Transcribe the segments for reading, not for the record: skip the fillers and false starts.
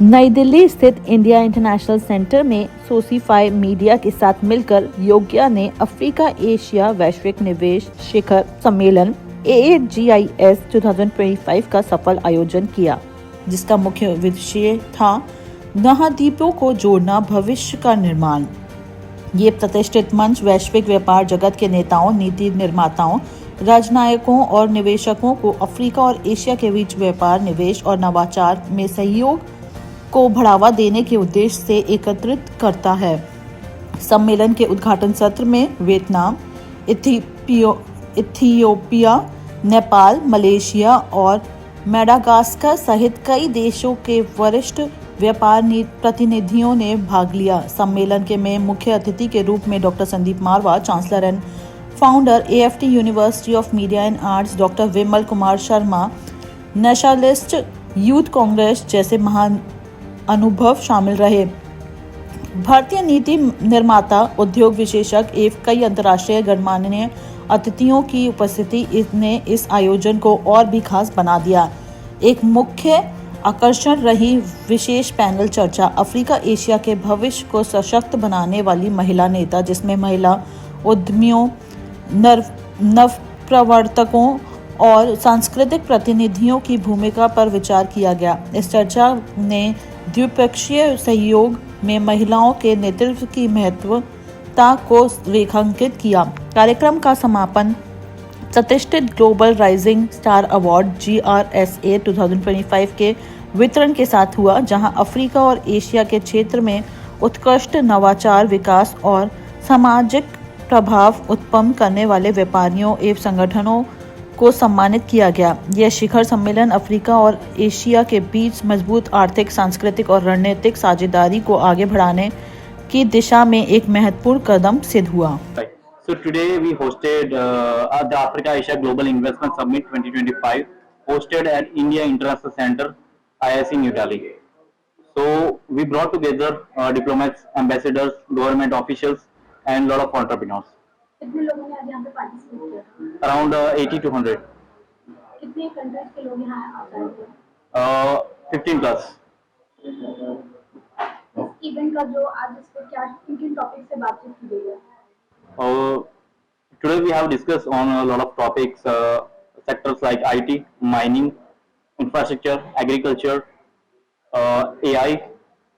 नई दिल्ली स्थित India international centre में सोसीफाई मीडिया के साथ मिलकर योग्या ने अफ्रीका एशिया वैश्विक निवेश शिखर सम्मेलन AAGIS 2025 का सफल आयोजन किया, जिसका मुख्य विषय था महाद्वीपों को जोड़ना, भविष्य का निर्माण। ये प्रतिष्ठित मंच वैश्विक व्यापार जगत के नेताओं, नीति निर्माताओं, राजनयिकों और निवेशकों को अफ्रीका और एशिया के बीच व्यापार, निवेश और नवाचार में सहयोग को बढ़ावा देने के उद्देश्य से एकत्रित करता है। सम्मेलन के उद्घाटन सत्र में वियतनाम, इथियोपिया, नेपाल, मलेशिया और मेडागास्कर सहित कई देशों के वरिष्ठ व्यापार प्रतिनिधियों ने भाग लिया। सम्मेलन के में मुख्य अतिथि के रूप में doctor Sandeep Marwah, chancellor and founder AFT university of media and arts, doctor Vimal Kumar Sharma, nationalist youth congress जैसे महान अनुभव शामिल रहे। भारतीय नीति निर्माता, उद्योग विशेषज्ञ एवं कई अंतर्राष्ट्रीय गणमान्य अतिथियों की उपस्थिति ने इस आयोजन को और भी खास बना दिया। एक मुख्य आकर्षण रही विशेष पैनल चर्चा, अफ्रीका एशिया के भविष्य को सशक्त बनाने वाली महिला नेता, जिसमें महिला उद्यमियों, नवप्रवर्तकों और सांस्कृतिक प्रतिनिधियों की भूमिका पर विचार किया गया। इस चर्चा ने द्विपक्षीय सहयोग में महिलाओं के नेतृत्व की महत्वता को रेखांकित किया। कार्यक्रम का समापन प्रतिष्ठित global rising star award GRSA 2025 के वितरण के साथ हुआ, जहां अफ्रीका और एशिया के क्षेत्र में उत्कृष्ट नवाचार, विकास और सामाजिक प्रभाव उत्पन्न करने वाले व्यापारियों एवं संगठनों को सम्मानित किया गया। यह शिखर सम्मेलन अफ्रीका और एशिया के बीच मजबूत आर्थिक, सांस्कृतिक और रणनीतिक साझेदारी को आगे बढ़ाने की दिशा में एक महत्वपूर्ण कदम सिद्ध हुआ। So today we hosted the Africa Asia Global Investment Summit 2025, hosted at India International Center, IIC New Delhi. So we brought together diplomats, ambassadors, government officials, and lot of entrepreneurs. कितने लोगों ने आज यहाँ पे पार्टिसिपेट किया? Around 80 to 100. कितने countries के लोग यहाँ आ रहे थे? 15 plus. इस इवेंट का जो आज इस पे क्या किन टॉपिक से बातचीत की गई है? Today we have discussed on a lot of topics, sectors like IT, mining, infrastructure, agriculture, AI,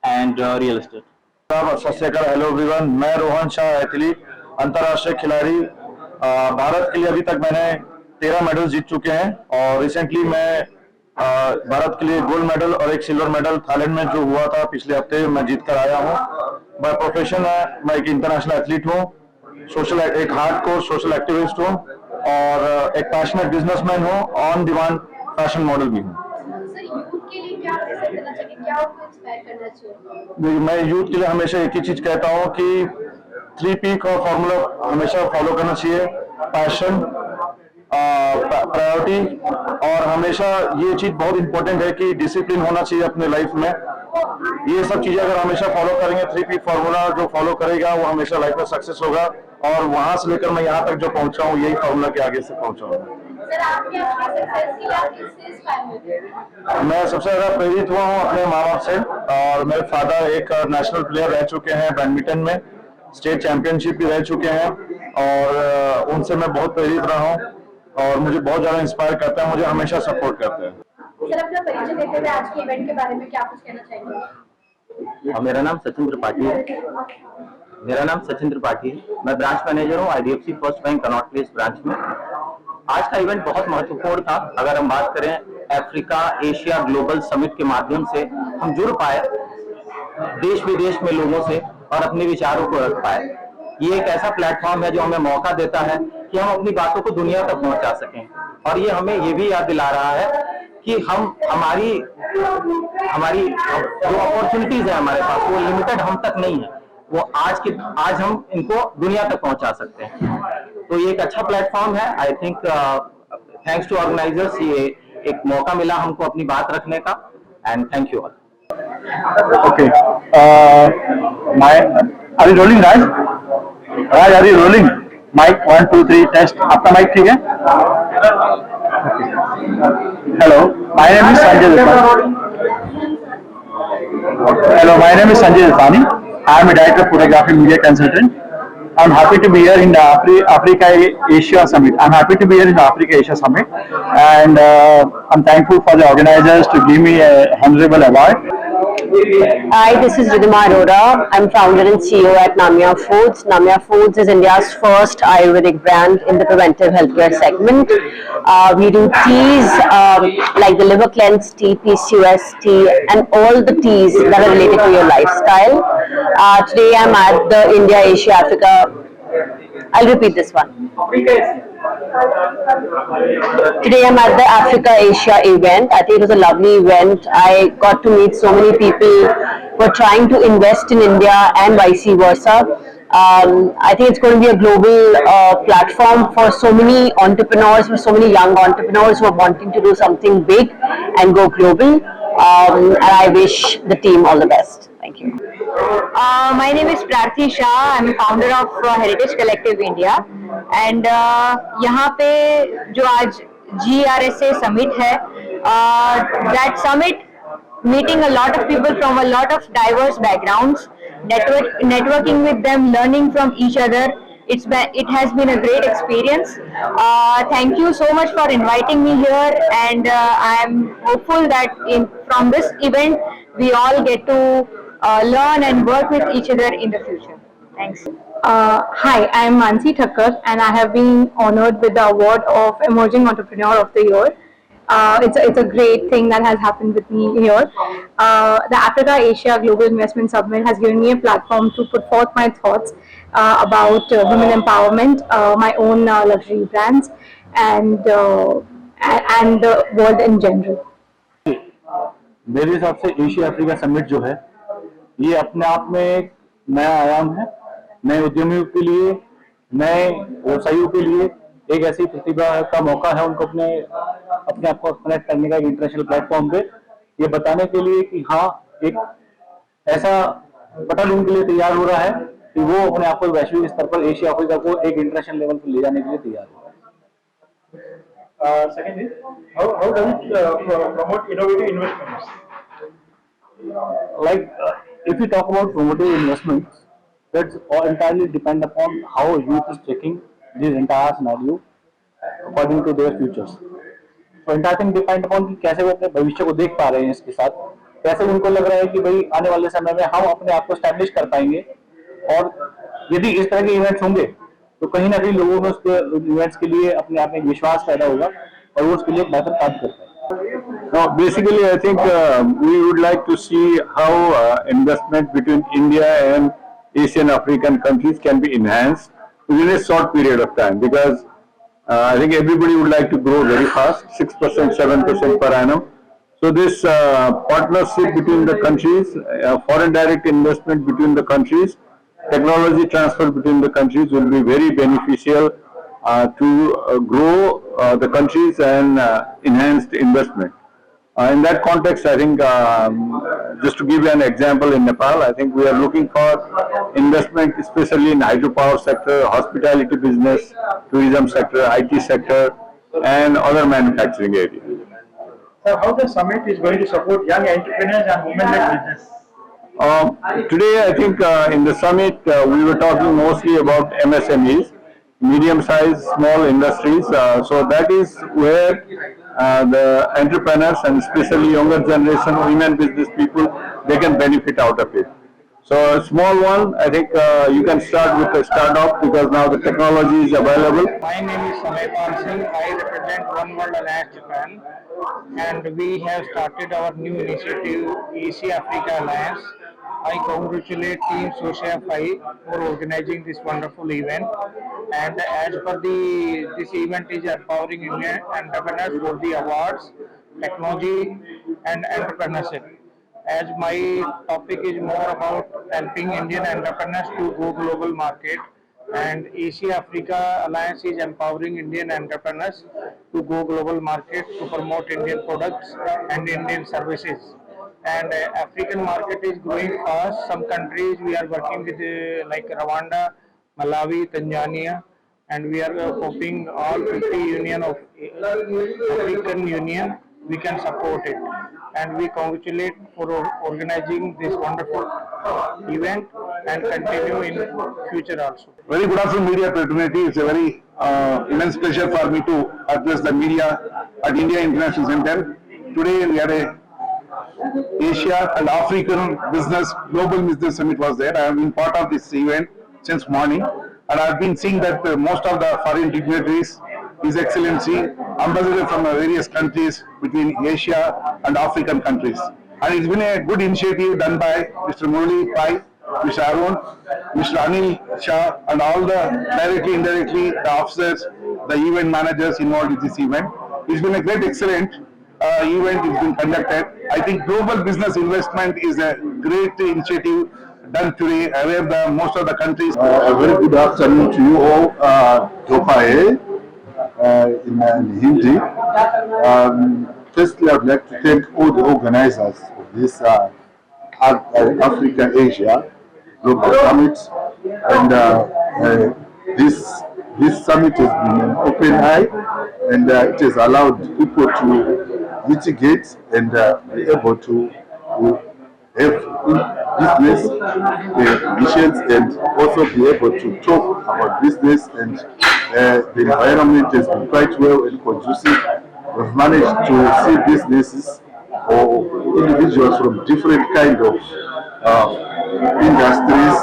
and real estate. सत श्री अकाल, हेलो एवरीवन। मैं रोहन शाह, एथलीट, अंतर्राष्ट्रीय खिलाड़ी। भारत के लिए अभी तक मैंने 13 मेडल जीत चुके हैं और रिसेंटली मैं भारत के लिए गोल्ड मेडल और एक सिल्वर मेडल थाईलैंड में जो हुआ था पिछले हफ्ते मैं जीत कर आया हूँ। बाय प्रोफेशन मैं एक इंटरनेशनल एथलीट हूँ, एक हार्डकोर सोशल एक्टिविस्ट हूँ और एक पैशनेट बिजनेसमैन हूँ, ऑन डिमांड फैशन मॉडल भी हूँ। मैं यूथ के लिए हमेशा एक ही चीज कहता हूँ कि 3P का फॉर्मूला हमेशा फॉलो करना चाहिए। पैशन, प्रायोरिटी और हमेशा ये चीज बहुत इंपॉर्टेंट है कि डिसिप्लिन होना चाहिए अपने लाइफ में। ये सब चीजें अगर हमेशा फॉलो करेंगे, 3P फॉर्मूला जो फॉलो करेगा वो हमेशा लाइफ में सक्सेस होगा। और वहां से लेकर मैं यहाँ तक जो पहुंचा हूँ, यही फॉर्मूला के आगे से पहुंचा हूँ। मैं सबसे ज्यादा प्रेरित हुआ हूँ अपने माँ बाप से, और मेरे फादर एक नेशनल प्लेयर रह चुके हैं, बैडमिंटन में स्टेट चैंपियनशिप भी रह चुके हैं और उनसे मैं बहुत प्रेरित रहा हूँ और मुझे बहुत ज्यादा इंस्पायर करते हैं, मुझे हमेशा सपोर्ट करते हैं। सर, अपना परिचय देते हुए आज के इवेंट के बारे में क्या कुछ कहना चाहेंगे? मेरा नाम सचिन त्रिपाठी है। मैं ब्रांच मैनेजर हूँ IDFC first bank Connaught place branch में। आज का इवेंट बहुत महत्वपूर्ण था। अगर हम बात करें अफ्रीका एशिया ग्लोबल समिट के माध्यम से हम जुड़ पाए देश विदेश में लोगों से और अपने विचारों को रख पाए। ये एक ऐसा प्लेटफॉर्म है जो हमें मौका देता है कि हम अपनी बातों को दुनिया तक पहुंचा सकें, और ये हमें ये भी याद दिला रहा है कि हमारी जो अपॉर्चुनिटीज है हमारे पास वो लिमिटेड हम तक नहीं है, वो आज हम इनको दुनिया तक पहुंचा सकते हैं। तो ये एक अच्छा प्लेटफॉर्म है। I think thanks to organisers, ये एक मौका मिला हमको अपनी बात रखने का, and thank you all. Okay, are you rolling Raj? Are you rolling? Mic 1 2 3 test. आपका माइक ठीक है? Hello, my name is Sanjay. Hello, my name is Sanjay Ilfani. I am a director of photography media consultant. I'm happy to be here in the Africa Asia Summit. I'm happy to be here in the Africa Asia Summit, and I'm thankful for the organizers to give me a honorable award. Hi, this is Ridhima Arora. I'm founder and CEO at Namia Foods. Namia Foods is India's first Ayurvedic brand in the preventive healthcare segment. We do teas like the liver cleanse tea, PCOS tea, and all the teas that are related to your lifestyle. Today I'm at the India, Asia, Africa. I'll repeat this one. Today I'm at the Africa Asia event. I think it was a lovely event. I got to meet so many people who are trying to invest in India and vice versa. I think it's going to be a global platform for so many entrepreneurs, for so many young entrepreneurs who are wanting to do something big and go global. And I wish the team all the best. Thank you. My name is Prarthi Shah. I'm founder of Heritage Collective India. And यहाँ पे जो आज GRSA summit है, that summit meeting a lot of people from a lot of diverse backgrounds, networking with them, learning from each other. It has been a great experience. Thank you so much for inviting me here, and I am hopeful that from this event we all get to learn and work with each other in the future. Thanks. Hi, I am Mansi Thakkar, and I have been honored with the award of Emerging Entrepreneur of the Year. It's a great thing that has happened with me here. The Africa Asia Global Investment Summit has given me a platform to put forth my thoughts about women empowerment, my own luxury brands, and the world in general. मेरे हिसाब से Asia Africa summit जो है ये अपने आप में एक नया आयाम है, नए उद्यमियों के लिए, नए व्यवसायियों के लिए एक ऐसी प्रतिभा का मौका है उनको अपने आप को कनेक्ट करने का एक इंटरनेशनल प्लेटफॉर्म पे ये बताने के लिए कि हाँ एक ऐसा बटन उनके लिए तैयार हो रहा है कि वो अपने आप को वैश्विक स्तर पर एशिया अफ्रीका को एक इंटरनेशनल लेवल पर ले जाने के लिए तैयार हो। Second is, how does it promote innovative investments? If you talk about promoting investments, that's all entirely depend upon how youth is taking this entire scenario according to their futures. So entire thing depend upon कि कैसे वो अपने भविष्य को देख पा रहे हैं इसके साथ, कैसे उनको लग रहा है कि भाई आने वाले समय में हम अपने आप को एस्टैब्लिश कर पाएंगे, और यदि इस तरह के इवेंट्स होंगे तो कहीं ना कहीं लोगों में उसके इवेंट्स के लिए अपने आप में विश्वास पैदा होगा और वो उसके लिए बेहतर काम कर पाएंगे। No, basically, I think we would like to see how investment between India and Asian African countries can be enhanced within a short period of time, because I think everybody would like to grow very fast, 6%, 7% per annum. So this partnership between the countries, foreign direct investment between the countries, technology transfer between the countries will be very beneficial to grow the countries and enhance the investment. In that context, I think just to give you an example, in Nepal, I think we are looking for investment, especially in hydropower sector, hospitality business, tourism sector, IT sector, and other manufacturing areas. So how the summit is going to support young entrepreneurs and women-led business? Today, I think in the summit, we were talking mostly about MSMEs, medium-sized, small industries. So that is where the entrepreneurs and especially younger generation, women business people, they can benefit out of it. So a small one, I think you can start with a startup because now the technology is available. My name is Samay Pal Singh. I represent One World Alliance Japan, and we have started our new initiative, Asia Africa Alliance. I congratulate Team Sociafy for organizing this wonderful event. And as per this event is empowering Indian entrepreneurs for the awards, technology, and entrepreneurship. As my topic is more about helping Indian entrepreneurs to go global market, and Asia Africa Alliance is empowering Indian entrepreneurs to go global market to promote Indian products and Indian services. And African market is growing fast. Some countries we are working with like Rwanda, Malawi, Tanzania, and we are hoping all 50 Union of African Union we can support it. and we congratulate for organizing this wonderful event and continue in future also. Very good afternoon, media fraternity. It's a very immense pleasure for me to address the media at India International Center. Today we had a Asia and African Global Business Summit was there. I have been part of this event since morning, and I have been seeing that most of the foreign dignitaries, His Excellency, ambassadors from various countries between Asia and African countries. And it's been a good initiative done by Mr. Murali Pai, Mr. Arun, Mr. Anil Shah, and all the directly, indirectly, the officers, the event managers involved in this event. It's been a great, excellent event. It's been conducted. I think global business investment is a great initiative done today, where most of the countries. A very good afternoon to you all. Dopae in Hindi. Firstly, I'd like to thank all the organizers of this Africa-Asia Global Summit, and this summit has been an open eye, and it has allowed people to mitigate and be able to have business missions, and also be able to talk about business, and the environment has been quite well and conducive. We've managed to see businesses or individuals from different kind of industries,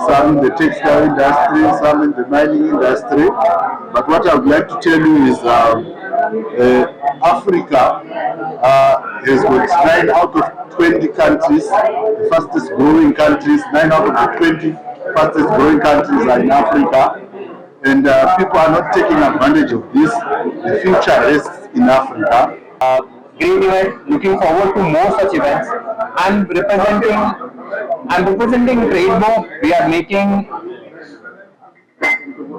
some in the textile industry, some in the mining industry. But what I would like to tell you is Africa has got 9 out of 20 countries, the fastest growing countries. 9 out of the 20 fastest growing countries are in Africa, and people are not taking advantage of this. The future rests in Africa. Great event. Looking forward to more such events. I'm representing Trademo. We are making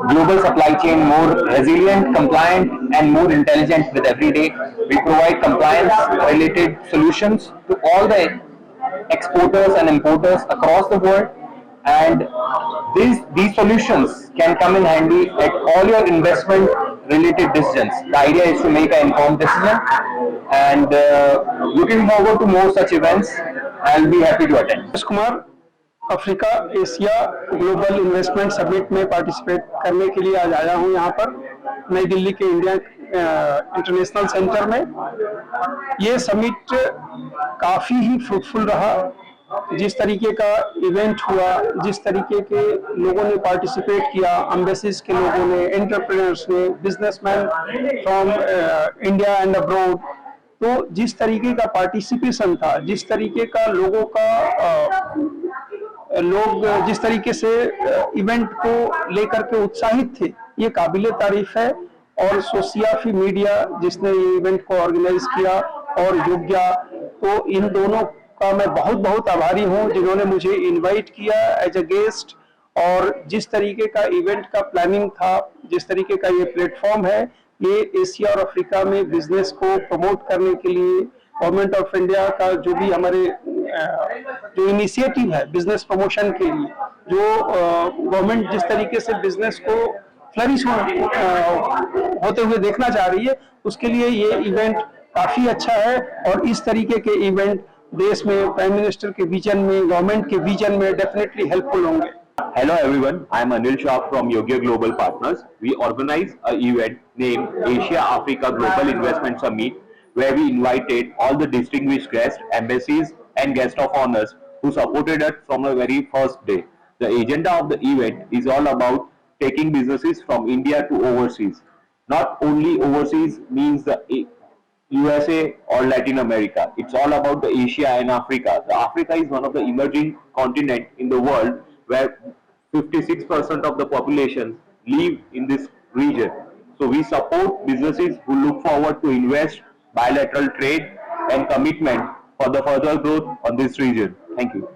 global supply chain more resilient, compliant, and more intelligent with every day. We provide compliance-related solutions to all the exporters and importers across the world, and these solutions can come in handy at all your investment-related decisions. The idea is to make an informed decision, and looking forward to more such events. I'll be happy to attend. Kumar Africa Asia global investment summit में participate करने के लिए आज आया हूं यहाँ पर नई दिल्ली के इंडिया इंटरनेशनल सेंटर में। ये समिट काफ़ी ही फ्रूटफुल रहा। जिस तरीके का इवेंट हुआ, जिस तरीके के लोगों ने पार्टिसिपेट किया, एम्बेसीज के लोगों ने, एंटरप्रेन्योर्स ने, businessman from India and abroad, तो जिस तरीके का पार्टिसिपेशन था, जिस तरीके का लोग जिस तरीके से इवेंट को लेकर के उत्साहित थे, ये काबिले तारीफ है। और सोशियाफी मीडिया जिसने ये इवेंट को ऑर्गेनाइज किया, और योग्या, तो इन दोनों का मैं बहुत बहुत आभारी हूँ जिन्होंने मुझे इनवाइट किया एज अ गेस्ट। और जिस तरीके का इवेंट का प्लानिंग था, जिस तरीके का ये प्लेटफॉर्म है, ये एशिया और अफ्रीका में बिजनेस को प्रमोट करने के लिए गवर्नमेंट ऑफ इंडिया का जो भी हमारे जो इनिशिएटिव है बिजनेस प्रमोशन के लिए, जो गवर्नमेंट जिस तरीके से बिजनेस को फ्लरिश होते हुए देखना चाह रही है, उसके लिए ये इवेंट काफी अच्छा है। और इस तरीके के इवेंट देश में प्राइम मिनिस्टर के विजन में, गवर्नमेंट के विजन में डेफिनेटली हेल्पफुल होंगे। Hello everyone, I am Anil Shah from Yogya Global Partners. We organized an event named Asia Africa Global Investment Summit, where we invited all the distinguished guests, embassies and guests of honors who supported us from the very first day. The agenda of the event is all about taking businesses from India to overseas. Not only overseas means the USA or Latin America. It's all about the Asia and Africa. The Africa is one of the emerging continent in the world where 56% of the population live in this region. So we support businesses who look forward to invest, bilateral trade and commitment for the further growth on this region. Thank you.